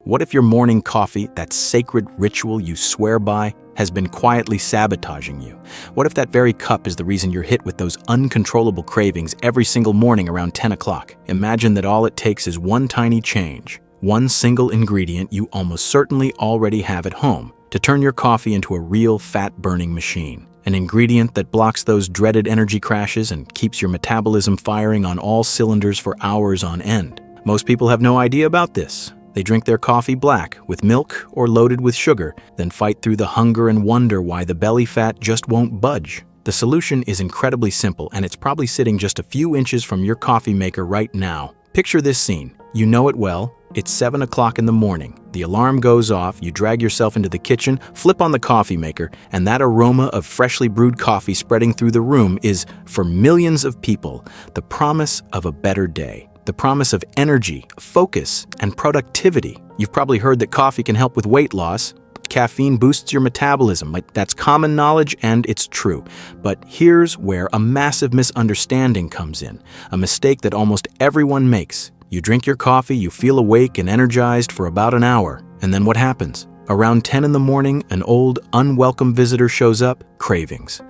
What if your morning coffee, that sacred ritual you swear by, has been quietly sabotaging you? What if that very cup is the reason you're hit with those uncontrollable cravings every single morning around 10 o'clock? Imagine that all it takes is one tiny change, one single ingredient you almost certainly already have at home, to turn your coffee into a real fat-burning machine. An ingredient that blocks those dreaded energy crashes and keeps your metabolism firing on all cylinders for hours on end. Most people have no idea about this. They drink their coffee black, with milk or loaded with sugar, then fight through the hunger and wonder why the belly fat just won't budge. The solution is incredibly simple, and it's probably sitting just a few inches from your coffee maker right now. Picture this scene. You know it well. It's 7 o'clock in the morning. The alarm goes off, you drag yourself into the kitchen, flip on the coffee maker, and that aroma of freshly brewed coffee spreading through the room is, for millions of people, the promise of a better day. The promise of energy, focus, and productivity. You've probably heard that coffee can help with weight loss. Caffeine boosts your metabolism. That's common knowledge, and it's true. But here's where a massive misunderstanding comes in, a mistake that almost everyone makes. You drink your coffee, you feel awake and energized for about an hour, and then what happens? Around 10 in the morning, an old, unwelcome visitor shows up, cravings.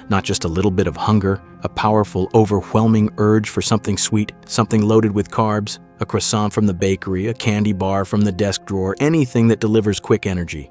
Not just a little bit of hunger, a powerful, overwhelming urge for something sweet, something loaded with carbs, a croissant from the bakery, a candy bar from the desk drawer, anything that delivers quick energy.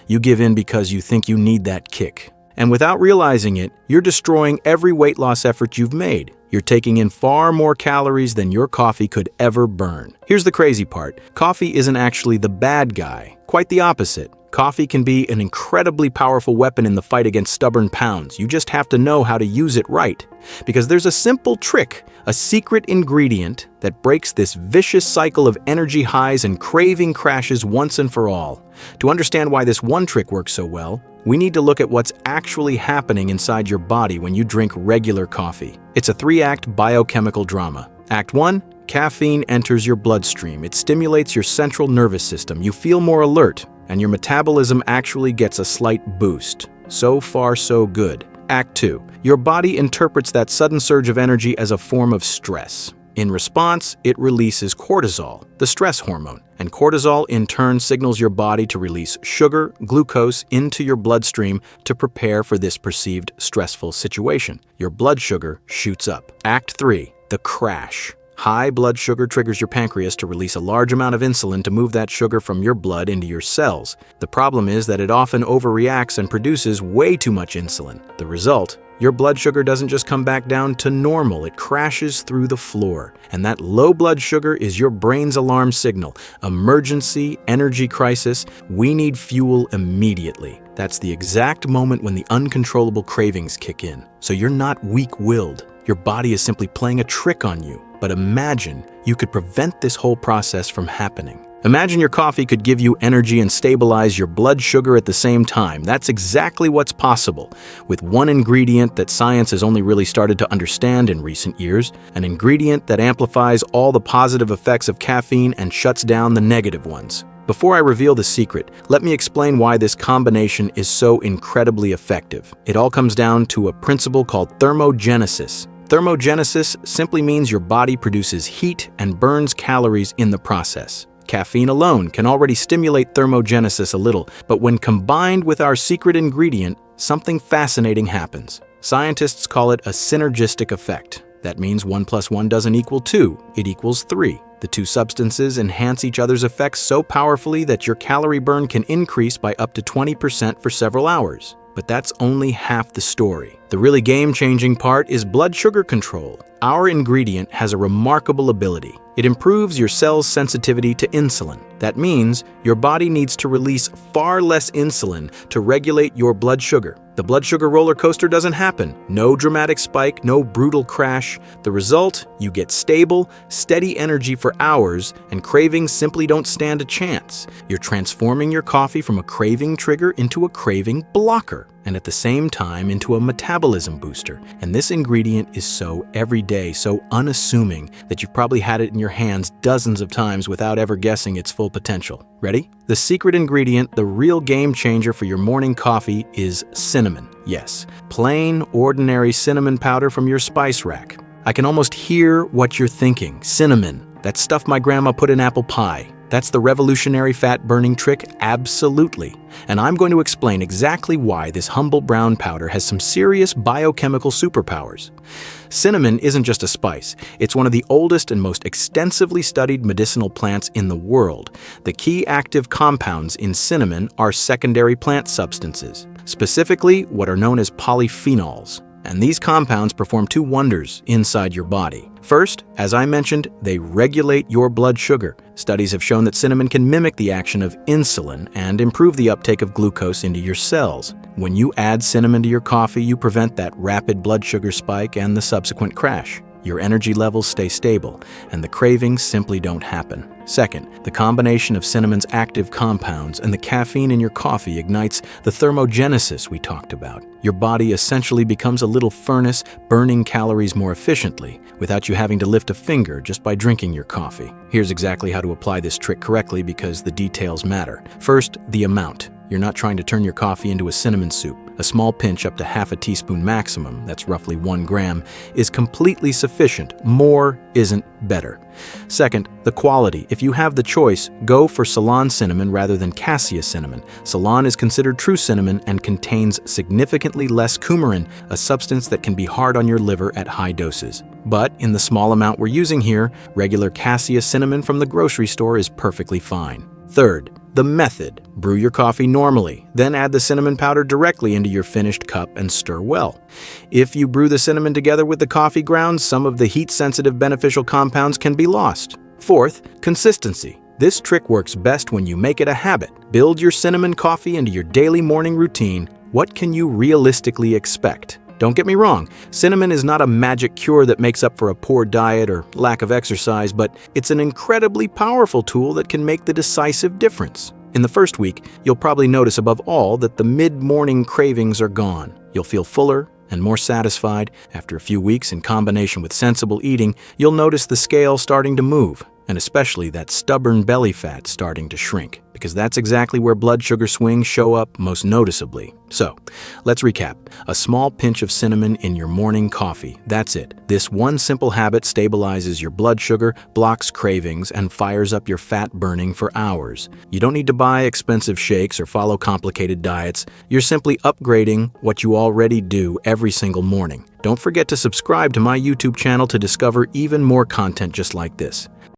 You give in because you think you need that kick. And without realizing it, you're destroying every weight loss effort you've made. You're taking in far more calories than your coffee could ever burn. Here's the crazy part. Coffee isn't actually the bad guy. Quite the opposite. Coffee can be an incredibly powerful weapon in the fight against stubborn pounds. You just have to know how to use it right. Because there's a simple trick, a secret ingredient that breaks this vicious cycle of energy highs and craving crashes once and for all. To understand why this one trick works so well, we need to look at what's actually happening inside your body when you drink regular coffee. It's a 3-act biochemical drama. Act 1. Caffeine enters your bloodstream. It stimulates your central nervous system. You feel more alert, and your metabolism actually gets a slight boost. So far, so good. Act 2. Your body interprets that sudden surge of energy as a form of stress. In response, it releases cortisol, the stress hormone, and cortisol in turn signals your body to release sugar, glucose into your bloodstream to prepare for this perceived stressful situation. Your blood sugar shoots up. Act 3. The crash. High blood sugar triggers your pancreas to release a large amount of insulin to move that sugar from your blood into your cells. The problem is that it often overreacts and produces way too much insulin. The result? Your blood sugar doesn't just come back down to normal, it crashes through the floor. And that low blood sugar is your brain's alarm signal. Emergency, energy crisis, we need fuel immediately. That's the exact moment when the uncontrollable cravings kick in. So you're not weak-willed. Your body is simply playing a trick on you. But imagine you could prevent this whole process from happening. Imagine your coffee could give you energy and stabilize your blood sugar at the same time. That's exactly what's possible with one ingredient that science has only really started to understand in recent years, an ingredient that amplifies all the positive effects of caffeine and shuts down the negative ones. Before I reveal the secret, let me explain why this combination is so incredibly effective. It all comes down to a principle called thermogenesis. Thermogenesis simply means your body produces heat and burns calories in the process. Caffeine alone can already stimulate thermogenesis a little, but when combined with our secret ingredient, something fascinating happens. Scientists call it a synergistic effect. That means 1 + 1 doesn't equal 2, it equals 3. The two substances enhance each other's effects so powerfully that your calorie burn can increase by up to 20% for several hours. But that's only half the story. The really game-changing part is blood sugar control. Our ingredient has a remarkable ability. It improves your cell's sensitivity to insulin. That means your body needs to release far less insulin to regulate your blood sugar. The blood sugar roller coaster doesn't happen. No dramatic spike, no brutal crash. The result? You get stable, steady energy for hours, and cravings simply don't stand a chance. You're transforming your coffee from a craving trigger into a craving blocker, and at the same time into a metabolism booster. And this ingredient is so everyday, so unassuming that you've probably had it in your hands dozens of times without ever guessing its full potential. Ready? The secret ingredient, the real game changer for your morning coffee, is cinnamon. Yes, plain, ordinary cinnamon powder from your spice rack. I can almost hear what you're thinking. Cinnamon, that stuff my grandma put in apple pie. That's the revolutionary fat-burning trick? Absolutely. And I'm going to explain exactly why this humble brown powder has some serious biochemical superpowers. Cinnamon isn't just a spice. It's one of the oldest and most extensively studied medicinal plants in the world. The key active compounds in cinnamon are secondary plant substances, specifically what are known as polyphenols. And these compounds perform two wonders inside your body. First, as I mentioned, they regulate your blood sugar. Studies have shown that cinnamon can mimic the action of insulin and improve the uptake of glucose into your cells. When you add cinnamon to your coffee, you prevent that rapid blood sugar spike and the subsequent crash. Your energy levels stay stable, and the cravings simply don't happen. Second, the combination of cinnamon's active compounds and the caffeine in your coffee ignites the thermogenesis we talked about. Your body essentially becomes a little furnace, burning calories more efficiently, without you having to lift a finger just by drinking your coffee. Here's exactly how to apply this trick correctly because the details matter. First, the amount. You're not trying to turn your coffee into a cinnamon soup. A small pinch up to half a teaspoon maximum, that's roughly 1 gram, is completely sufficient. More isn't better. Second, the quality. If you have the choice, go for Ceylon cinnamon rather than cassia cinnamon. Ceylon is considered true cinnamon and contains significantly less coumarin, a substance that can be hard on your liver at high doses. But in the small amount we're using here, regular cassia cinnamon from the grocery store is perfectly fine. Third, the method. Brew your coffee normally, then add the cinnamon powder directly into your finished cup and stir well. If you brew the cinnamon together with the coffee grounds, some of the heat-sensitive beneficial compounds can be lost. Fourth, consistency. This trick works best when you make it a habit. Build your cinnamon coffee into your daily morning routine. What can you realistically expect? Don't get me wrong, cinnamon is not a magic cure that makes up for a poor diet or lack of exercise, but it's an incredibly powerful tool that can make the decisive difference. In the first week, you'll probably notice above all that the mid-morning cravings are gone. You'll feel fuller and more satisfied. After a few weeks, in combination with sensible eating, you'll notice the scale starting to move, and especially that stubborn belly fat starting to shrink, because that's exactly where blood sugar swings show up most noticeably. So, let's recap. A small pinch of cinnamon in your morning coffee. That's it. This one simple habit stabilizes your blood sugar, blocks cravings, and fires up your fat burning for hours. You don't need to buy expensive shakes or follow complicated diets. You're simply upgrading what you already do every single morning. Don't forget to subscribe to my YouTube channel to discover even more content just like this.